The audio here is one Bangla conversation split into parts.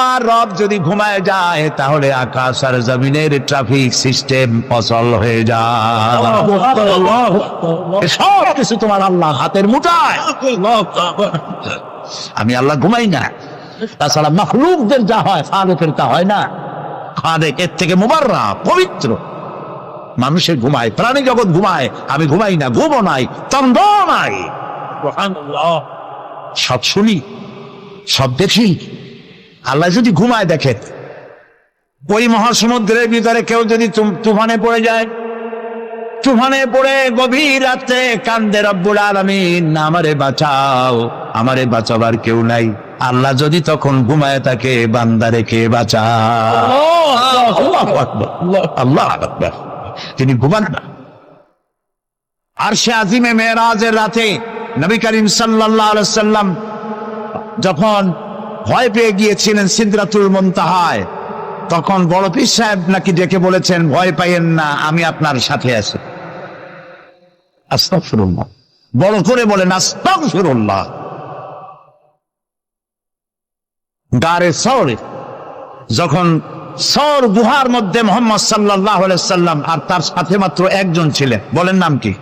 তোমার রব যদি ঘুমায় যায় তাহলে আকাশ আর জমিনের ট্রাফিক সিস্টেম অচল হয়ে যায়। সব কিছু তোমার আল্লাহ হাতের মুঠায়। আমি আল্লাহ ঘুমাই না, তাছাড়া মাখলুকদের যা হয় খালেকের তা হয় না। খালেক এর থেকে মুবাররা, পবিত্র। মানুষের ঘুমায়, প্রাণী জগৎ ঘুমায়, আমি ঘুমাই না, ঘুমও নাই, তন্দ নাই। সব শুনি, সব দেখি। আল্লাহ যদি ঘুমায় দেখে, ওই মহাসমুদ্রের ভিতরে কেউ যদি তুফানে পড়ে যায়, তুফানে পড়ে গভীর রাতে কান্দে রব্বুল আলামিন, আমারে বাঁচাও, আমারে বাঁচাবার কেউ নাই। আল্লাহ যদি তখন ঘুমায় তাকে বান্দা রেখে বাঁচাও। আল্লাহ আকবার। তিনি ঘুমান না। আরশে আজিমে মেরাজের রাতে নবী করিম সাল্লাল্লাহু আলাইহি সাল্লাম যখন ভয় পেয়ে গিয়েছিলেন সিদরাতুল মুনতাহায়, তখন বড় পীর সাহেব নাকি ডেকে বলেছেন, ভয় পাইয়েন না, আমি আপনার সাথে আছি। আস্তাগফিরুল্লাহ, বড় করে বলেন আস্তাগফিরুল্লাহ। গারে সওরে যখন সওর গুহার মধ্যে মুহাম্মদ সাল্লাল্লাহু আলাইহি সাল্লাম আর তার সাথে মাত্র একজন ছিলেন, বলেন নাম কি?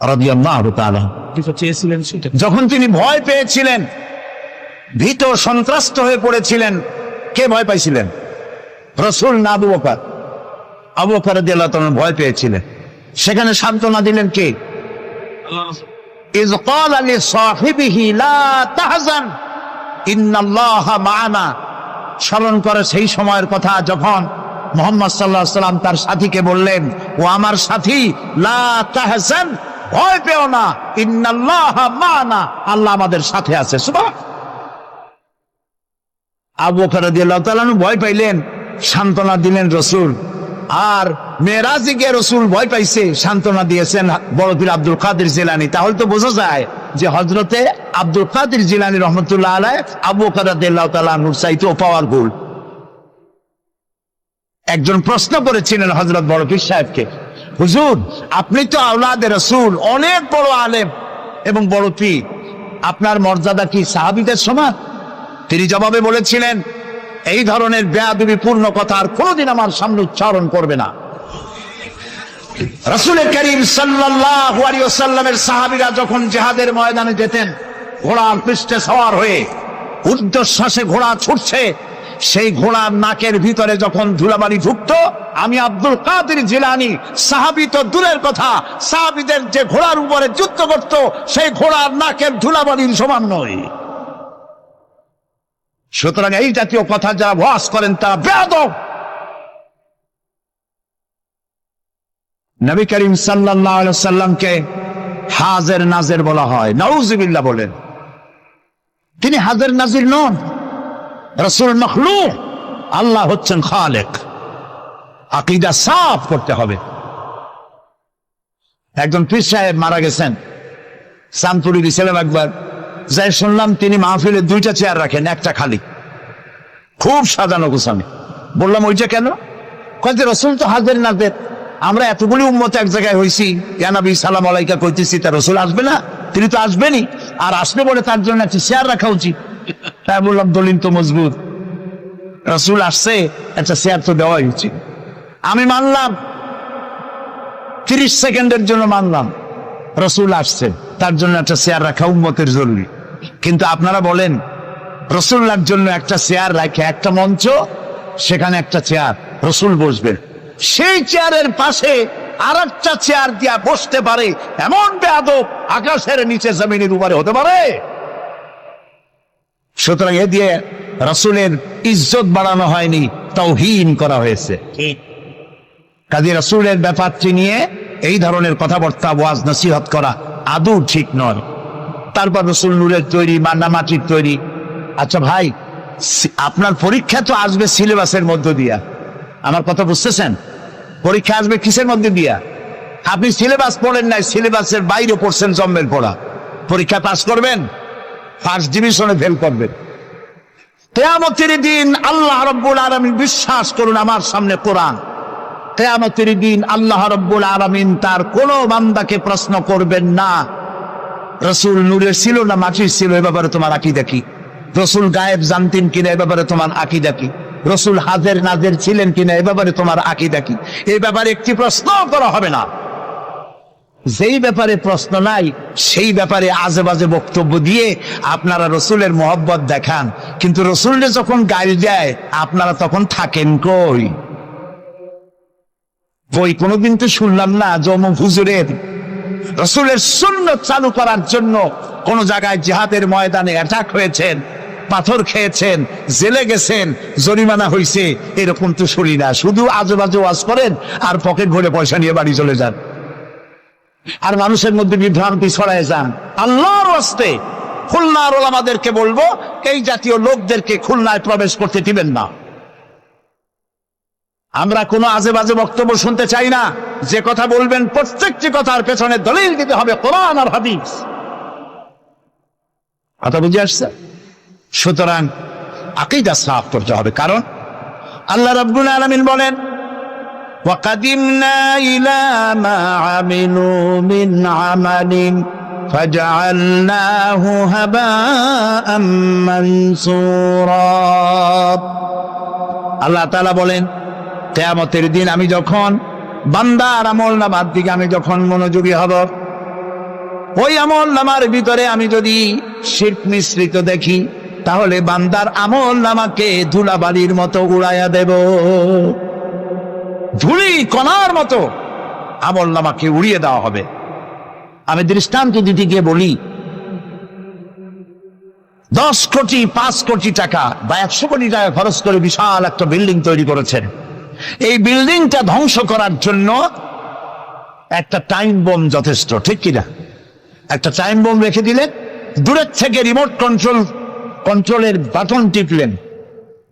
রাদিয়াল্লাহু তাআলা। যখন তিনি ভয় পেয়েছিলেন, ভীত সন্ত্রস্ত হয়ে পড়েছিলেন, কে ভয় পাইছিলেন? রাসূল না আবু বকর? আবু বকর রাদিয়াল্লাহু তাআলা ভয় পেয়েছিলেন। সেখানে সান্ত্বনা দিলেন কে? ইয ক্বালা লিসাহিবিহি লা তাহজান ইন্নাল্লাহা মা'ানা। স্মরণ করে সেই সময়ের কথা যখন মুহাম্মদ সাল্লাল্লাহু আলাইহি সাল্লাম তার সাথীকে বললেন, ও আমার সাথী, লা তাহজান, ভয় পেও না, ইন্নাল্লাহা মা'ানা, আল্লাহ আমাদের সাথে আছে। সুবহান। আবু বকর রাদিয়াল্লাহু তাআলা ভয় পাইলেন, সান্ত্বনা দিলেন রাসূল। আর মেরাজে গিয়ে রাসূল ভয় পাইছে, সান্ত্বনা দিয়েছেন বড় পীর আব্দুল কাদের জিলানী। তাহলে তো বোঝা যায় যে হযরতে আব্দুল কাদের জিলানী রহমাতুল্লাহ আলাইহি আবু বকর রাদিয়াল্লাহু তাআলা আনহুর চাইতেও পাওয়ারফুল। একজন প্রশ্ন করেছিলেন হযরত বড় পীর সাহেবকে, হুজুর আপনি তো আওলাদে রাসূল, অনেক বড় আলেম এবং বড় পীর, আপনার মর্যাদা কি সাহাবীদের সমান? তিনি জবাবে বলেছিলেন, এই ধরনের বেয়াদবিপূর্ণ কথা আর কোনোদিন আমার সামনে উচ্চারণ করবে না। রাসূল করিম সাল্লাল্লাহু আলাইহি ওয়াসাল্লামের সাহাবীরা যখন জিহাদের ময়দানে যেতেন, ঘোড়ার পৃষ্ঠে সওয়ার হয়ে ঊর্ধ্বশ্বাসে ঘোড়া ছুটছে, সেই ঘোড়ার নাকের ভিতরে যখন ধুলাবালি ঢুকতো, আমি আব্দুল কাদের জিলানী, সাহাবী তো দূরের কথা, সাহাবীদের যে ঘোড়ার উপরে যুদ্ধ করত, সেই ঘোড়ার নাকের ধুলাবালির সমান নয়। সুতরাং এই জাতীয় কথা যারা ওয়াজ করেন তারা বেয়াদব। নবী করিম সাল্লাল্লাহু আলাইহি ওয়াসাল্লামকে হাজির নাজির বলা হয়, নাউযুবিল্লাহ বলেন। তিনি হাজির নাজির নন, রাসূল মখলুক, আল্লাহ হচ্ছেন খালেক। আকীদা সাফ করতে হবে। একজন পীর সাহেব মারা গেছেন, সামপুরি ছিলেন একবার, যাই শুনলাম তিনি মাহফিলে 2টা চেয়ার রাখেন, একটা খালি, খুব সাজানো গোছানো। বললাম ওইটা কেন? কয়েছে রাসূল তো হাজির নাজির, আমরা এতগুলি উম্মত এক জায়গায় হয়েছি, ইয়া নবী সালাম আলাইকা কইতেছি, তা রাসূল আসবে না? তিনি তো আসবেনই, আর আসবে বলে তার জন্য একটা চেয়ার রাখা উচিত। তাই বললাম দলিল তো মজবুত, রাসূল আসছে, একটা চেয়ার তো দেওয়াই উচিত। আমি মানলাম, 30 সেকেন্ডের জন্য মানলাম, রাসূল আসছে, তার জন্য একটা চেয়ার রাখা উম্মতের জরুরি। কিন্তু আপনারা বলেন, রাসূলের জন্য একটা চেয়ার রাখে, একটা মঞ্চ, সেখানে একটা চেয়ার, রাসূল বসবেন, সেই চেয়ারের পাশে আরেকটা চেয়ার দিয়া বসতে পারে এমন বেয়াদব আকাশের নিচে জমিনের উপরে হতে পারে? সুতরাং এ দিয়ে রাসূলের ইজ্জত বাড়ানো হয়নি, তাওহীন করা হয়েছে। কাজী রাসূলের ব্যাপারটি নিয়ে এই ধরনের কথাবার্তা, ওয়াজ নসিহত করা আদৌ ঠিক নয়। তারপর রাসূল নূরের তৈরি, মান্না মাটির তৈরি। আচ্ছা ভাই, আপনার পরীক্ষা তো আসবে সিলেবাসের মধ্য দিয়া, আমার কথা বুঝতেছেন? পরীক্ষা আসবে কিসের মধ্যে দিয়া? আপনি সিলেবাস পড়েন নাই, সিলেবাসের বাইরে পড়ছেন, জম্মের পড়া। পরীক্ষা পাস করবেন, ফার্স্ট ডিভিশনে ফেল করবেন। কিয়ামতের দিন আল্লাহ রাব্বুল আলামিন, বিশ্বাস করুন আমার সামনে কোরআন, কিয়ামতের দিন আল্লাহ রাব্বুল আলামিন তার কোন বান্দাকে প্রশ্ন করবেন না, রাসূল নূরের ছিল না মাটির ছিল, এ ব্যাপারে তোমার আকীদা কি? রসুল গায়েব জানতেন কিনা এ ব্যাপারে তোমার আকীদা কি? রসুল হাজের নাজের ছিলেন কিনা এ ব্যাপারে তোমার আকীদা কি? এই ব্যাপারে একটি প্রশ্ন করা হবে না। যেই ব্যাপারে প্রশ্ন নাই সেই ব্যাপারে আজে বাজে বক্তব্য দিয়ে আপনারা রসুলের মহব্বত দেখান, কিন্তু রসুলের যখন গাইল যায় আপনারা তখন থাকেন কই? কোনোদিন তো শুনলাম না জমু হুজুরের রসুলের সুন্নত চালু করার জন্য কোন জায়গায় জিহাদের ময়দানে অ্যাটাক হয়েছেন, পাথর খেয়েছেন, জেলে গেছেন, জরিমানা হয়েছে, এরকম তো শুনি না। শুধু আজেবাজে ওয়াজ করেন আর পকেট ভরে পয়সা নিয়ে বাড়ি চলে যান, আর মানুষের মধ্যে বিভ্রান্তি ছড়ায় যান। আল্লাহর ওয়াস্তে খুলনার ওলামাদেরকে বলবো, এই জাতীয় লোকদেরকে খুলনায় প্রবেশ করতে দিবেন না। আমরা কোনো আজে বাজে বক্তব্য শুনতে চাই না। যে কথা বলবেন প্রত্যেকটি কথার পেছনে দলিল দিতে হবে, কোরআন আর হাদিস। কথা বুঝে আসছে? সুতরাং আকীদা সাফ করতে হবে, কারণ আল্লাহ রাব্বুল আলামিন বলেন وَقَدِمْنَا إِلَى مَا عَمِلُوا مِنْ عَمَلٍ فَجَعَلْنَاهُ هَبَاءً مَنْثُورًا। আল্লাহ তাআলা বলেন, কিয়ামতের দিন আমি যখন বান্দার আমলনামার দিকে আমি যখন মনোযোগী হব, ওই আমলনামার ভিতরে আমি যদি শিরক মিশ্রিত দেখি, তাহলে বান্দার আমলনামাকে ধুলাবালির মতো উড়াইয়া দেব। ধুলি কণার মতো আমলনামাকে উড়িয়ে দেওয়া হবে। আমি দৃষ্টান্ত দিতে গিয়ে বলি, 10 কোটি 5 কোটি টাকা বা 100 কোটি টাকা খরচ করে বিশাল একটা বিল্ডিং তৈরি করেছেন। এই বিল্ডিংটা ধ্বংস করার জন্য একটা টাইম বোম যথেষ্ট, ঠিক কিনা? একটা টাইম বোম রেখে দিলেন, দূরের থেকে রিমোট কন্ট্রোলের বাটন টিপলেন,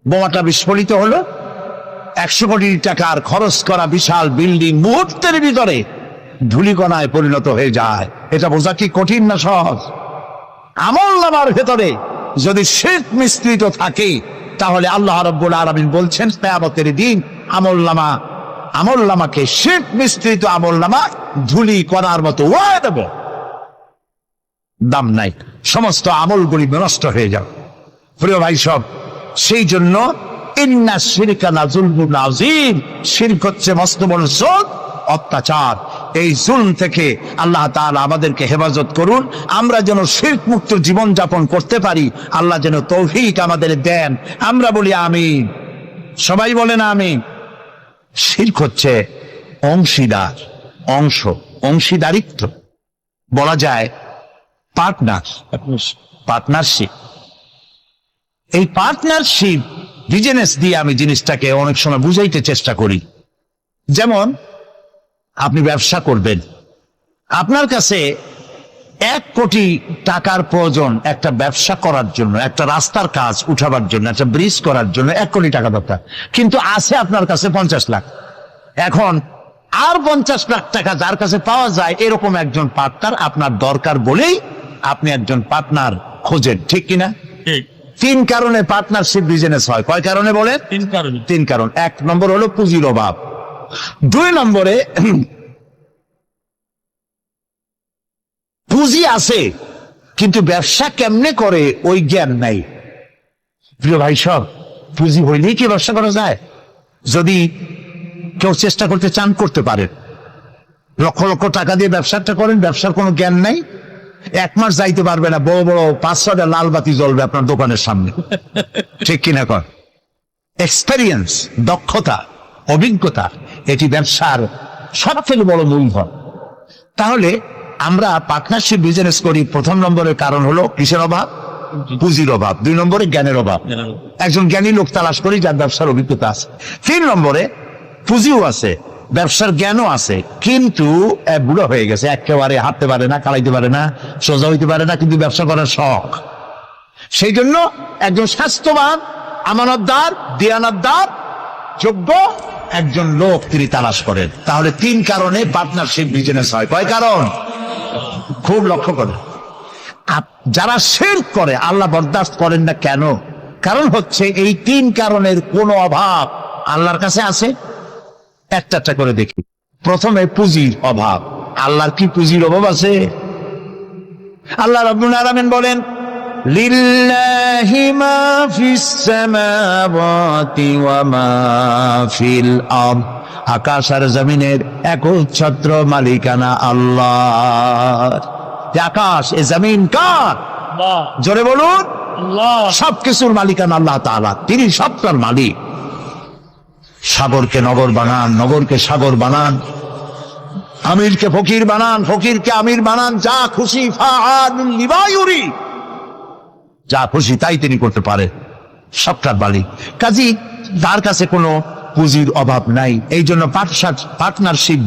বোমাটা বিস্ফোরিত হলো। 100 কোটি টাকার খরচ করা বিশাল বিল্ডিং মুহূর্তের ভিতরে ধূলিকণায় পরিণত হয়ে যায়। এটা বোঝা কি কঠিন না সহজ? আমলনামার ভেতরে যদি শিরক মিশ্রিত থাকে, তাহলে আল্লাহ রাব্বুল আলামিন বলছেন কিয়ামতের দিন আমলনামাকে শিরক মিশ্রিত আমলনামা ধূলি কণার মতো উড়িয়ে দেব। দাম নাই, সমস্ত আমলগুলি নষ্ট হয়ে যাবে। প্রিয় ভাই সব, সেই জন্য ইন্না শিরকা লাযুলমুন আযীম, শিরক হচ্ছে মস্ত বড় জুলম, অত্যাচার। এই জুলম থেকে আল্লাহ তাআলা আমাদেরকে হেফাজত করুন, আমরা যেন শিরক মুক্ত জীবন যাপন করতে পারি। আল্লাহ যেন তৌফিক আমাদের দেন। আমরা বলি আমিন, সবাই বলেন আমিন। শিরক হচ্ছে অংশীদারিত্ব, বলা যায় পার্টনারশিপ। এই পার্টনারশিপ বিজনেস দিয়ে আমি জিনিসটাকে অনেক সময় বুঝাইতে চেষ্টা করি। যেমন আপনি ব্যবসা করবেন, আপনার কাছে 1 কোটি টাকার প্রয়োজন একটা ব্যবসা করার জন্য, একটা রাস্তার কাজ উঠাবার জন্য, একটা ব্রিজ করার জন্য 1 কোটি টাকা দরকার, কিন্তু আছে আপনার কাছে 50 লাখ। এখন আর 50 লাখ টাকা যার কাছে পাওয়া যায়, এরকম একজন পার্টনার আপনার দরকার বলেই আপনি একজন পার্টনার খোঁজেন, ঠিক কিনা? 3 কারণে পার্টনারশিপ বিজনেস হয়। কয় কারণে বলেন? 3 কারণ। 1 নম্বর হলো পুঁজির অভাব, 2 নম্বরে পুঁজি আছে কিন্তু ব্যবসা কেমনে করে ওই জ্ঞান নাই। প্রিয় ভাই সব, পুঁজি হইলেই কি ব্যবসা করা যায়? যদি কেউ চেষ্টা করতে চান করতে পারেন, লক্ষ লক্ষ টাকা দিয়ে ব্যবসাটা করেন, ব্যবসার কোনো জ্ঞান নাই, 1 মাস যাইতে পারবে না, বড় বড় 5-6টা লাল বাতি জ্বলবে আপনার দোকানের সামনে, ঠিক কিনা? কর এক্সপেরিয়েন্স, দক্ষতা, অভিজ্ঞতা, এটি ব্যবসার সবথেকে বড় মূলধন। তাহলে আমরা পার্টনারশিপ বিজনেস করি, 1 নম্বরের কারণ হলো কিসের অভাব? পুঁজির অভাব। 2 নম্বরে জ্ঞানের অভাব, একজন জ্ঞানী লোক তালাশ করি যার ব্যবসার অভিজ্ঞতা আছে। 3 নম্বরে পুঁজিও আছে, ব্যবসার জ্ঞানও আছে, কিন্তু বুড়ো হয়ে গেছে, একেবারে হাঁটতে পারে না, কালাইতে পারে না, সোজা হইতে পারে না, কিন্তু ব্যবসা করার শখ। সেই জন্য একজন স্বাস্থ্যবান, আমানতদার, দিয়ানতদার, যোগ্য একজন লোক তিনি তালাশ করেন। তাহলে 3 কারণে পার্টনারশিপ বিজনেস হয়। কয় কারণ? খুব লক্ষ্য করেন। যারা শিরক করে আল্লাহ বরদাস্ত করেন না কেন? কারণ হচ্ছে এই 3 কারণের কোনো অভাব আল্লাহর কাছে আছে। একটা করে দেখি। প্রথমে পুঁজির অভাব। আল্লাহর কি পুঁজির অভাব আছে? আল্লাহ রাব্বুল আলামিন বলেন, লিল্লাহি লিল্লাহি মা ফিস সামাওয়াতি ওয়া মা ফিল আরদ, আকাশ আর জমিনের একচ্ছত্র মালিকানা আল্লাহর। আকাশ এ জমিন কার? জোরে বলুন। সবকিছুর মালিকানা আল্লাহ তাআলা, তিনি সবটার মালিক। সাগরকে নগর বানান, নগরকে সাগর বানান, আমিরকে ফকির বানান, ফকিরকে আমির বানান, যা খুশি ফাআলুল লিমা ইউরিদ, যা খুশি তাই তিনি করতে পারে, সবটার মালিক। কাজী তার কাছে কোনো পুঁজির অভাব নাই, এই জন্য পার্টনারশিপ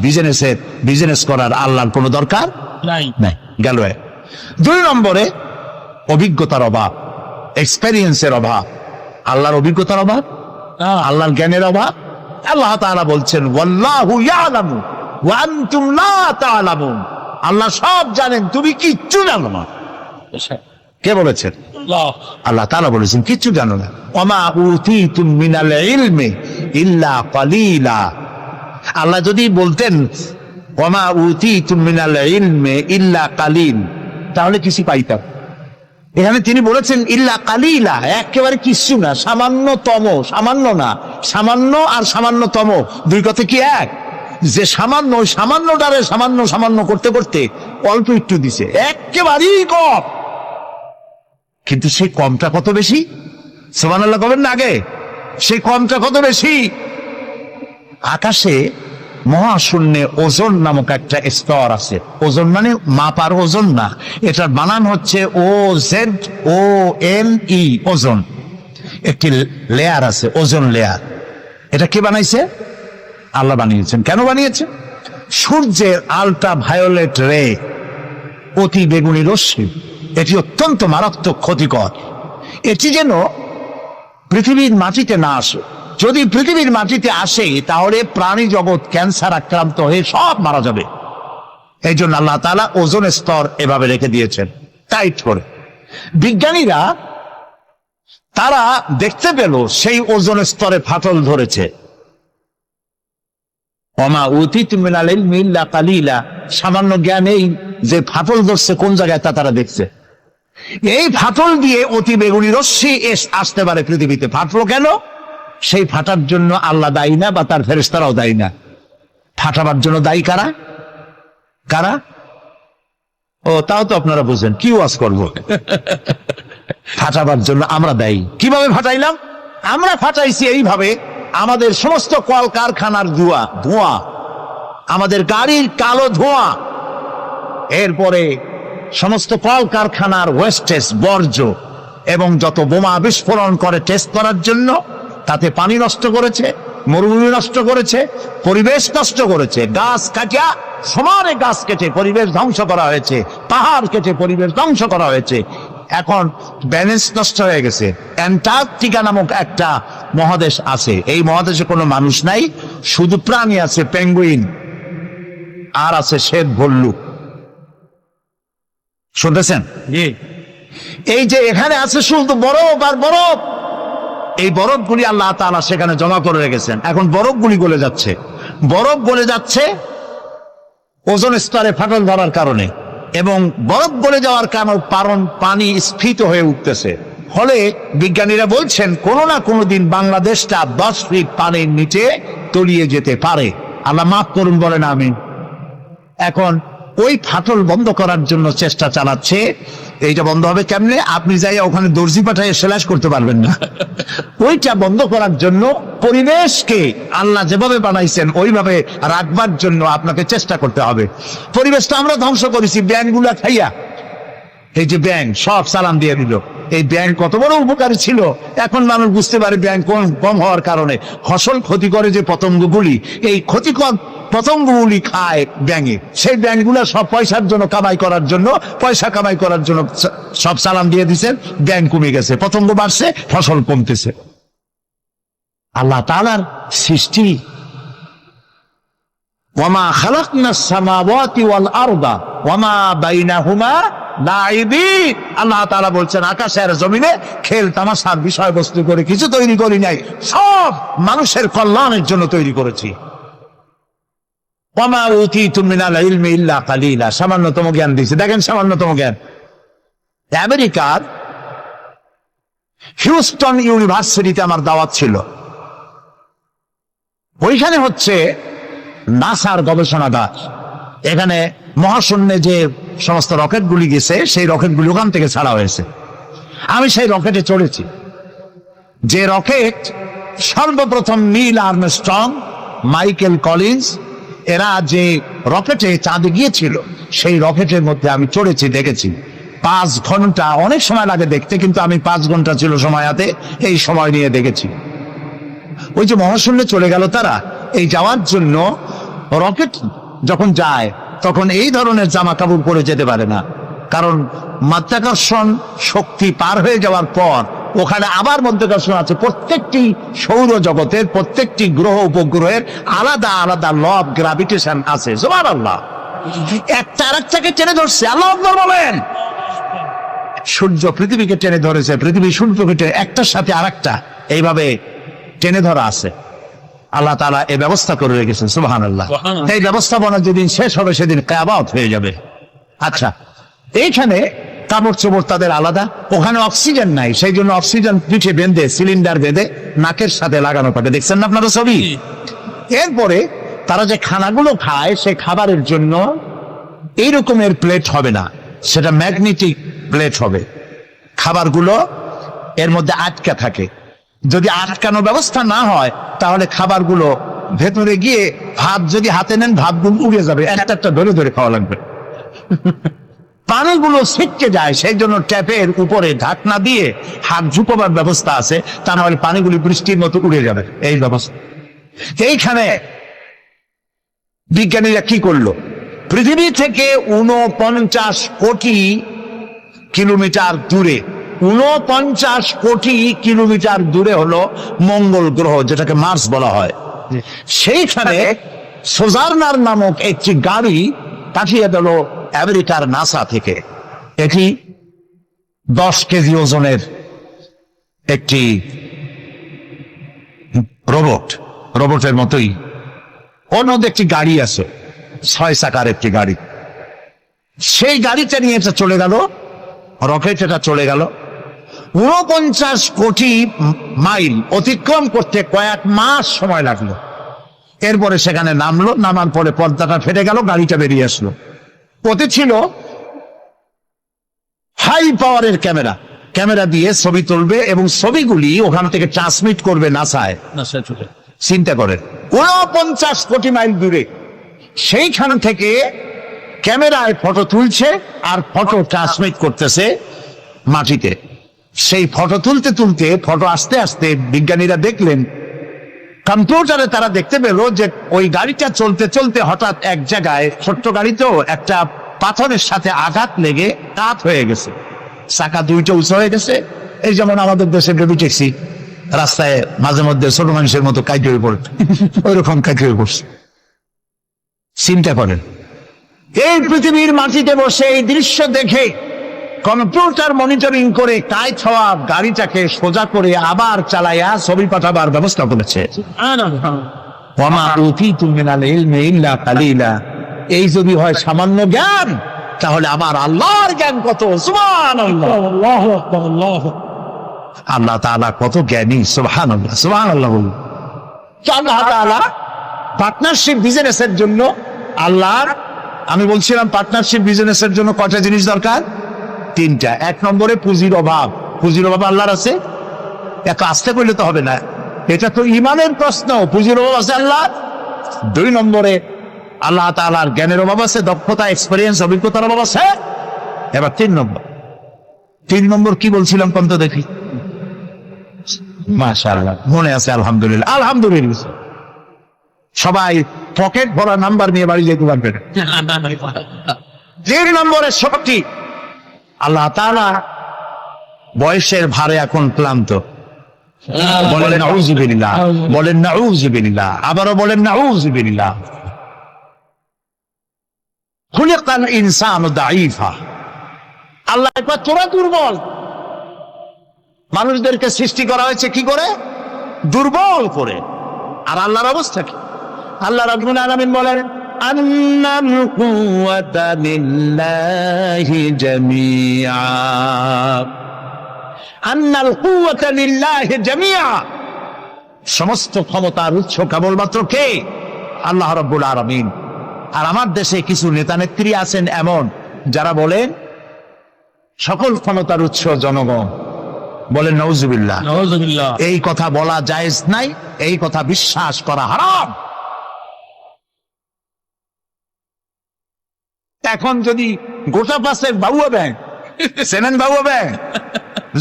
বিজনেস করার আল্লাহর কোনো দরকার নাই। গেল। 2 নম্বরে অভিজ্ঞতার অভাব, এক্সপেরিয়েন্সের অভাব। আল্লাহর অভিজ্ঞতার অভাব, আল্লাহর জ্ঞানের অভাব। আল্লাহ তাআলা বলছেন ওয়াল্লাহু ইয়ালামু ওয়া আনতুম লা তা'লামুন, আল্লাহ সব জানেন, তুমি কিচ্ছু জানো না। কে বলেছেন? আল্লাহ তাআলা বলেছেন কিচ্ছু জানো না। ওমা উতীতুম মিনাল ইলমি ইল্লা কালিলা, আল্লাহ যদি বলতেন ওমা উতীতুম মিনাল ইলমি ইল্লা কালিল, তাহলে কিছু পাইতাম। এখানে তিনি বলেছেন ইল্লা কালিলা, একেবারে কিচ্ছু না, সামান্যতম। সামান্য না, সামান্য আর সামান্যতম দুই কথা কি এক? যে সামান্য, ওই সামান্যটারে সামান্য সামান্য করতে করতে অল্প একটু দিছে, একেবারেই কম। কিন্তু সেই কমটা কত বেশি? সুবহানাল্লাহ কবেন না আগে? সেই কমটা কত বেশি? আকাশে মহাশূন্যে ওজন নামক একটা স্তর আছে। ওজন মানে মাপার ওজন না, এটার বানান হচ্ছে OZONE, ওজন। একটি লেয়ার আছে, ওজন লেয়ার। এটা কে বানাইছে? আল্লাহ বানিয়েছেন। কেন বানিয়েছেন? সূর্যের আল্ট্রা ভায়োলেট রে, অতি বেগুনি রশ্মি, এটি অত্যন্ত মারাত্মক ক্ষতিকর। এটি যেন পৃথিবীর মাটিতে না আসে। যদি পৃথিবীর মাটিতে আসে তাহলে প্রাণী জগৎ ক্যান্সার আক্রান্ত হয়ে সব মারা যাবে। এই জন্য আল্লাহ তাআলা ওজোন স্তর এভাবে রেখে দিয়েছেন, টাইট করে। বিজ্ঞানীরা তারা দেখতে পেল সেই ওজোন স্তরে ফাটল ধরেছে। ওমা উতীতুম মিনাল ইলমি ইল্লা কালিলা, সামান্য জ্ঞানেই যে ফাটল ধরছে কোন জায়গায় তা তারা দেখছে। এই ফাটল দিয়ে অতি বেগুনি রশ্মি আসতে পারে পৃথিবীতে। ফাটলো কেন? সেই ফাটার জন্য আল্লাহ দায়ী না, বা তার ফেরেশতারাও দায়ী না। ফাটাবার জন্য দায়ী কারা? কারা? ও তাও তো আপনারা বুঝেন, কি ওয়াজ করবো? ফাটাবার জন্য আমরা দায়ী। কিভাবে ফাটাইলাম? আমরা ফাটাইছি এইভাবে, আমাদের সমস্ত কলকারখানার ধোঁয়া, আমাদের গাড়ির কালো ধোঁয়া, এরপরে সমস্ত কলকারখানার ওয়েস্টেজ, বর্জ্য, এবং যত বোমা বিস্ফোরণ করে টেস্ট করার জন্য, তাতে পানি নষ্ট করেছে, মরুভূমি নষ্ট করেছে, পরিবেশ নষ্ট করেছে। গাছ কাটিয়া, সমানে গাছ কেটে পরিবেশ ধ্বংস করা হয়েছে, পাহাড় কেটে পরিবেশ ধ্বংস করা হয়েছে। এখন ব্যালেন্স নষ্ট হয়ে গেছে। অ্যান্টার্কটিকা নামক একটা মহাদেশ আছে, এই মহাদেশে কোনো মানুষ নাই, শুধু প্রাণী আছে, পেঙ্গুইন, আর আছে শ্বেত ভল্লুক। শুনতেছেন? এই যে এখানে আছে শুধু বরফ আর বরফ। এই বরফগুলি আল্লাহ তাআলা সেখানে জমা করে রেখেছেন। এখন বরফগুলি গলে যাচ্ছে, বরফ গলে যাচ্ছে ওজোন স্তরে ফাটল ধরার কারণে, এবং বরফ গলে যাওয়ার কারণ পানি স্ফীত হয়ে উঠতেছে। ফলে বিজ্ঞানীরা বলছেন কোনো না কোনো দিন বাংলাদেশটা 10 ফিট পানির নিচে তলিয়ে যেতে পারে। আল্লাহ মাফ করুন, বলেন আমিন। এখন ওই ফাটল বন্ধ করার জন্য চেষ্টা চালাচ্ছে। এইটা বন্ধ হবে কেমনে? আপনি যাই ওখানে দর্জি পাঠায় সেলাই করতে পারবেন না। ওইটা বন্ধ করার জন্য পরিবেশকে আল্লাহ যেভাবে বানাইছেন ওইভাবে রাখবার জন্য আপনাকে চেষ্টা করতে হবে। পরিবেশটা আমরা ধ্বংস করেছি ব্যাঙগুলা খাইয়া। এই যে ব্যাঙ সব সালাম দিয়ে দিল। এই ব্যাঙ কত বড় উপকারী ছিল, এখন মানুষ বুঝতে পারে ব্যাঙ কম হওয়ার কারণে ফসল ক্ষতি করে যে পতঙ্গগুলি, এই ক্ষতিকর পতঙ্গগুলি খায় ব্যাঙে। সেই ব্যাঙগুলা সব পয়সার জন্য পয়সা কামাই করার জন্য সব সালাম দিয়ে দিচ্ছেন, ব্যাঙ কমে গেছে, পতঙ্গ বাড়ছে, ফসল কমতেছে। আল্লাহ তাআলার সৃষ্টি। ওয়ামা খালাকনাস সামাওয়াতি ওয়াল আরদা ওয়ামা বাইনাহুমা লাইবিন। আল্লাহ তাআলা বলছেন আকাশে আর জমিনে খেল তামাশার বিষয়বস্তু করে কিছু তৈরি করি নাই, সব মানুষের কল্যাণের জন্য তৈরি করেছি। ওয়ামা উতীতুম মিনাল ইলমি ইল্লা কালিলা, সামান্যতম জ্ঞান দিয়েছে। দেখেন সামান্যতম জ্ঞান। আমেরিকার হিউস্টন ইউনিভার্সিটিতে আমার দাওয়াত ছিল। ওইখানে হচ্ছে নাসার গবেষণাগার। এখানে মহাশূন্যে যে সমস্ত রকেটগুলি গেছে সেই রকেটগুলি ওখান থেকে ছাড়া হয়েছে। আমি সেই রকেটে চড়েছি, যে রকেট সর্বপ্রথম নীল আর্মস্ট্রং, মাইকেল কলিন্স এরা যে রকেটে চাঁদে গিয়েছিল সেই রকেটের মধ্যে আমি চড়েছি, দেখেছি। 5 ঘন্টা, অনেক সময় লাগে দেখতে, কিন্তু আমি 5 ঘন্টা ছিল সময় হাতে, এই সময় নিয়ে দেখেছি। ওই যে মহাশূন্যে চলে গেল তারা, এই যাওয়ার জন্য রকেট যখন যায় তখন এই ধরনের জামা কাপড় পরে যেতে পারে না, কারণ মাধ্যাকর্ষণ শক্তি পার হয়ে যাওয়ার পর ওখানে আবার মাধ্যাকর্ষণ আছে। প্রত্যেকটি সৌরজগতের প্রত্যেকটি গ্রহ উপগ্রহের আলাদা আলাদা ল অফ গ্রাভিটেশন আছে। সুবহানাল্লাহ। একটা আরেকটাকে টেনে ধরছে। আল্লাহু আকবার বলেন। সূর্য পৃথিবীকে টেনে ধরেছে, পৃথিবী সূর্যকে টেনে, একটার সাথে আরেকটা এইভাবে টেনে ধরা আছে। আল্লাহ তাআলা এই ব্যবস্থা করে রেখেছেন। সুবহানাল্লাহ। এই ব্যবস্থাপনা যেদিন শেষ হবে সেদিন কিয়ামত হয়ে যাবে। আচ্ছা, এইখানে কাপড় চোপড় তাদের আলাদা, ওখানে অক্সিজেন নাই, সেই জন্য অক্সিজেন পিঠে বেঁধে, সিলিন্ডার বেঁধে নাকের সাথে লাগানো থাকে। দেখছেন না আপনারা ছবি? এরপরে তারা যে খানাগুলো খায় সেই খাবারের জন্য এই রকমের প্লেট হবে না, সেটা ম্যাগনেটিক প্লেট হবে। খাবারগুলো এর মধ্যে আটকা থাকে। যদি আটকানো ব্যবস্থা না হয় তাহলে খাবারগুলো ভেতরে গিয়ে ভাত যদি হাতে নেন ভাতগুলো উড়ে যাবে, একটা একটা ধরে ধরে খাওয়া লাগবে। পানিগুলো ছিটকে যায়, সেই জন্য ট্যাপের উপরে ঢাকনা দিয়ে হাত ঝুঁকবার ব্যবস্থা আছে, তা না হলে পানিগুলি বৃষ্টির মতো উড়ে যাবে। এই ব্যবস্থা। এইখানে বিজ্ঞানীরা কি করলো? পৃথিবী থেকে 49 কোটি কিলোমিটার দূরে, 49 কোটি কিলোমিটার দূরে হলো মঙ্গল গ্রহ, যেটাকে মার্স বলা হয়। সেইখানে সোজার্নার নামক একটি গাড়ি পাঠিয়ে দিল আমেরিকার নাসা থেকে। এটি 10 কেজি ওজনের একটি রোবটের মতোই। অন্য একটি গাড়ি আছে, 6 চাকার একটি গাড়ি। সেই গাড়িটা নিয়ে এটা চলে গেল, রকেট এটা চলে গেল। 49 কোটি মাইল অতিক্রম করতে কয়েক মাস সময় লাগলো। এরপরে সেখানে নামলো, নামার পরে পর্দাটা ফেটে গেল, গাড়িটা বেরিয়ে আসলো। ওতে ছিল হাই পাওয়ারের ক্যামেরা দিয়ে ছবি তুলবে এবং ছবিগুলি ওখান থেকে ট্রান্সমিট করবে নাসায়। চিন্তা করেন, 49 কোটি মাইল দূরে সেইখান থেকে ক্যামেরায় ফটো তুলছে আর ফটো ট্রান্সমিট করতেছে মাটিতে। সেই ফটো তুলতে তুলতে, ফটো আস্তে আস্তে বিজ্ঞানীরা দেখলেন, কম্পিউটারে তারা দেখতে পেল যে ওই গাড়িটা চলতে চলতে হঠাৎ এক জায়গায়, ছোট্ট গাড়িতেও একটা পাথরের সাথে আঘাত লেগে কাত হয়ে গেছে, চাকা দুইটা উঁচু হয়ে গেছে। এই যেমন আমাদের দেশে বেবি ট্যাক্সি রাস্তায় মাঝে মধ্যে ছোট মানুষের মতো কাইট হয়ে পড়ে, ওই রকম কাইট হয়ে পড়ছে। চিন্তা করেন, এই পৃথিবীর মাটিতে বসে এই দৃশ্য দেখে কম্পিউটার মনিটরিং করে কাইট হওয়া গাড়িটাকে সোজা করে আবার চালাইয়া ছবি পাঠাবার ব্যবস্থা করেছে। এই যদি হয় সামান্য জ্ঞান, তাহলে আমার আল্লাহর জ্ঞান কত! সুবহানাল্লাহ। আল্লাহ তাআলা কত জ্ঞানী! সুবহানাল্লাহ, সুবহানাল্লাহ। আল্লাহ তাআলা পার্টনারশিপ বিজনেসের জন্য, আল্লাহর, আমি বলছিলাম পার্টনারশিপ বিজনেসের জন্য কয়টা জিনিস দরকার? 3টা। 1 নম্বরে পুঁজির অভাব। পুঁজির অভাব আল্লাহর আছে? এত আস্তে করলে তো হবে না, এটা তো ইমানের প্রশ্ন। পুঁজির অভাব আছে আল্লাহ। 2 নম্বরে আল্লাহ তাআলার জ্ঞানের অভাব আছে, দক্ষতা, এক্সপেরিয়েন্স, অভিজ্ঞতার অভাব আছে। এবার 3 নম্বর কি বলছিলাম কোন তো দেখি? মাশাআল্লাহ, মনে আছে? আলহামদুলিল্লাহ, আলহামদুলিল্লাহ। সবাই পকেট ভরা নাম্বার নিয়ে বাড়ি যেতে পারবে না। 3 নম্বরের শক্তি। আল্লাহ তাআলা বয়সের ভারে এখন ক্লান্ত। বলেন নাউযুবিল্লাহ, বলেন নাউযুবিল্লাহ, আবারও বলেন নাউযুবিল্লাহ। খুলিকাল ইনসানু দাঈফা। আল্লাহ একবার তোরা দুর্বল। মানুষদেরকে সৃষ্টি করা হয়েছে কি করে? দুর্বল করে। আর আল্লাহর অবস্থা কি? আল্লাহ রাব্বুল আলামিন বলেন, আন্নাল কুওয়াতা লিল্লাহি জামিআ। আন্নাল কুওয়াতা লিল্লাহি জামিআ, সমস্ত ক্ষমতার উৎস কেবলমাত্র কে? আল্লাহ রাব্বুল আলামিন। আর আমার দেশে কিছু নেতা নেত্রী আছেন এমন যারা বলেন সকল ক্ষমতার উৎস জনগণ। বলেন নাউজুবিল্লাহ। নাউজুবিল্লাহ। এই কথা বলা জায়েজ নাই, এই কথা বিশ্বাস করা হারাম। এখন যদি গোটা পাশে বাবুয়া ব্যাংক, চেনেন বাবুয়া ব্যাংক,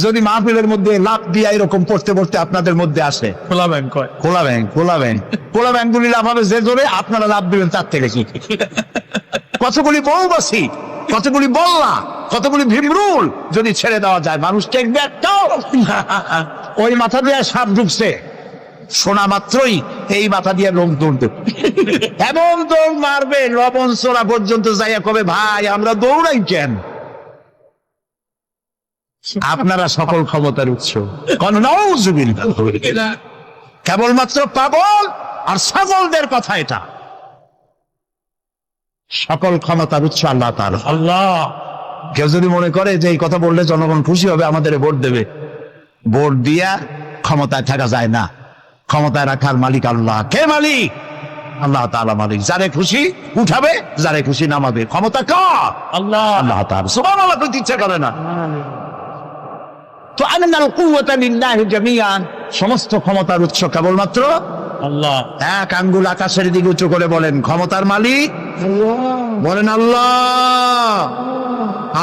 যদি মাহফিলের মধ্যে লাভ দিয়া এরকম পড়তে পড়তে আপনাদের মধ্যে আসে, খোলা ব্যাংক কয়। খোলা ব্যাংক, খোলা ব্যাংক, খোলা ব্যাংকগুলি লাভ হবে যে জোরে, আপনারা লাভ দিবেন তার থেকে কি? কতগুলি বউবাসী, কতগুলি বল্লা, কতগুলি ভিমরুল যদি ছেড়ে দেওয়া যায়, মানুষ টেকবে একটাও? ওই মাথা দিয়ে সাপ ঢুকছে, শোনা মাত্রই এই মাথা দিয়ে লোক দৌড়বে, এমন দৌড় মারবে লবণ সোনা পর্যন্ত যাইয়া কবে ভাই আমরা দৌড়াই কেন? আপনারা সকল ক্ষমতার উৎস। কেবলমাত্র পাগল আর ছাগলদের কথা এটা। সকল ক্ষমতার উৎস আল্লাহ তাআলা। আল্লাহ। কেউ যদি মনে করে যে এই কথা বললে জনগণ খুশি হবে, আমাদের ভোট দেবে, ভোট দিয়া ক্ষমতায় থাকা যায় না। ক্ষমতায় রাখার মালিক আল্লাহ। কে মালিক? আল্লাহ তাআলা মালিক। যারে খুশি উঠাবে, যারে খুশি নামাবে। ক্ষমতা কার? আল্লাহ। আল্লাহ তাআলা। সুবহানাল্লাহ করতে ইচ্ছা করে না। তো আন্নাল কুওয়াতা লিল্লাহি জামিআন, সমস্ত ক্ষমতার উৎস কেবলমাত্র আল্লাহ। এক আঙ্গুল আকাশের দিকে উঁচু করে বলেন ক্ষমতার মালিক। বলেন আল্লাহ,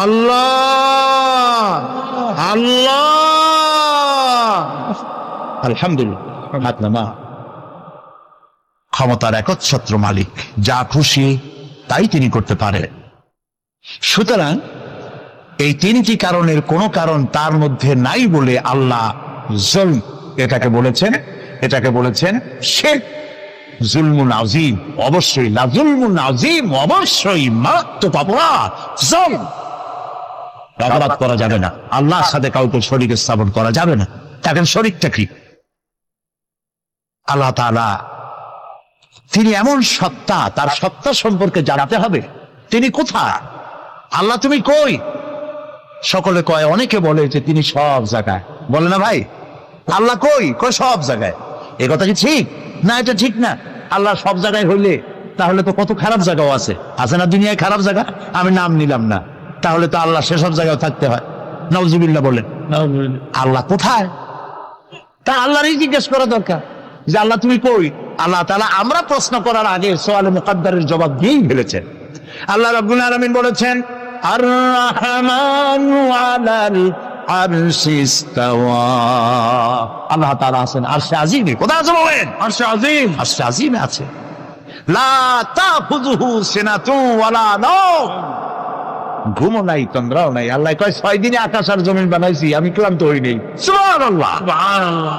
আল্লাহ, আল্লাহ। আলহামদুলিল্লাহ। হাত নামা। ক্ষমতার একচ্ছত্র মালিক, যা খুশি তাই তিনি করতে পারেন। সুতরাং এই তিনটি কারণের কোন কারণ তার মধ্যে নাই বলে আল্লাহ জুলম এটাকে বলেছেন, এটাকে বলেছেন শিরক, জুলমুন আযীম। অবশ্যই লা জুলমুন আযীম, অবশ্যই মারাত্মক অপরাধ জুলম। অপরাধ করা যাবে না, আল্লাহর সাথে কাউকে শরীক স্থাপন করা যাবে না। এখন শরীকটা কি? আল্লাহ তাআলা তিনি এমন সত্তা, তার সত্তা সম্পর্কে জানাতে হবে। তিনি কোথায়? আল্লাহ তুমি কই? সকলে কয়, অনেকে বলে যে তিনি সব জায়গায়। বলে না ভাই আল্লাহ কই? কয় সব জায়গায়। এ কথা কি ঠিক? না, এটা ঠিক না। আল্লাহ সব জায়গায় হইলে তাহলে তো কত খারাপ জায়গাও আছে, আছে না দুনিয়ায় খারাপ জায়গা? আমি নাম নিলাম না, তাহলে তো আল্লাহ সেসব জায়গায় থাকতে হয়। নাউজুবিল্লাহ বলেন। আল্লাহ কোথায়? তা আল্লাহরই জিজ্ঞেস করা দরকার যে আল্লাহ তুমি কই? আল্লাহ তাআলা আমরা প্রশ্ন করার আগে সওয়ালে মুকাদ্দারের জবাব দিয়েই ফেলেছেন। আল্লাহ রাব্বুল আলামিন বলেছেন আর রাহমানু আলাল আরশি ইসতাওয়া। আল্লাহ তাআলা আছেন আরশে আজিমে। কোথায় আছে বলেন? আরশে আজিম। আরশে আজিমে আছে। লা তাখুযুহু সিনাতুন ওয়ালা নাওম, ঘুমও নাই তন্দ্রাও নাই। আল্লাহ কয় 6 দিনে আকাশ আর জমিন বানাইছি, আমি ক্লান্ত হই নাই। সুবহানাল্লাহ। সুবহানাল্লাহ।